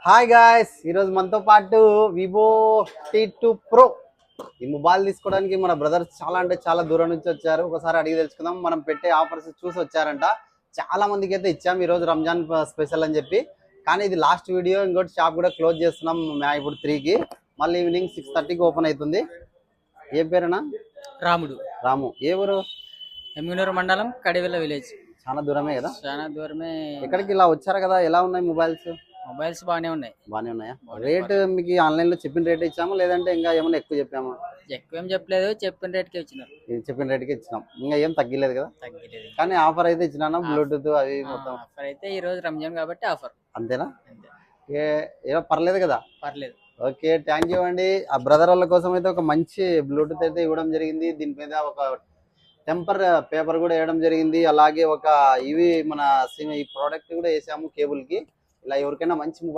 Hi guys, ఈరోజు మనతో పాటు వివో T2 Pro ఈ మొబైల్ తీసుకోవడానికి మన బ్రదర్స్ చాలా అంటే చాలా దూరం నుంచి వచ్చారు. ఒకసారి అడిగి తెలుసుకుందాం. మనం పెట్టే ఆఫర్స్ చూసి వచ్చారంట. చాలా మందికి అయితే ఇచ్చాం ఈరోజు రంజాన్ స్పెషల్ అని చెప్పి. కానీ ఇది లాస్ట్ వీడియో. ఇంకోటి షాప్ కూడా క్లోజ్ చేస్తున్నాం ఇప్పుడు 3కి. మళ్ళీ ఈవినింగ్ 6:30కి ఓపెన్ అవుతుంది. ఏ పేరేనా? రాముడు. రాము. ఏ ఊరు? ఎమ్మిగనూరు మండలం కడివెల్ల విలేజ్. చాలా దూరమే కదా? చాలా దూరమే. ఎక్కడికి ఇలా వచ్చారు కదా, ఎలా ఉన్నాయి మొబైల్స్? మొబైల్స్ బాగానే ఉన్నాయి. బాగానే ఉన్నాయా? రేట్ మీకు ఆన్లైన్ లో చెప్పిన రేట్ ఇచ్చామా లేదంటే ఇంకా ఏమైనా ఎక్కువ చెప్పామా? ఎక్కువ ఏం చెప్పలేదు, చెప్పిన రేట్కి ఇచ్చినారు. ఇది చెప్పిన రేట్కి ఇచ్చినాం, ఇంకా ఏం తగ్గలేదు కదా. తగ్గలేదు. కానీ ఆఫర్ అయితే ఇచ్చినా, బ్లూటూత్ అవి మొత్తం. ఆఫర్ అయితే ఈ రోజు రంజాన్ కాబట్టి ఆఫర్ అంతేనా? ఏమో పర్లేదు కదా. పర్లేదు. ఓకే, థ్యాంక్ యూ అండి. ఆ బ్రదర్ వాళ్ళ కోసం అయితే ఒక మంచి బ్లూటూత్ అయితే ఇవ్వడం జరిగింది. దీని మీద ఒక టెంపర్ పేపర్ కూడా వేయడం జరిగింది. అలాగే ఒక ఇవి మన ఈ ప్రోడక్ట్ కూడా వేసాము కేబుల్ కి. ఇలా ఎవరికైనా మంచి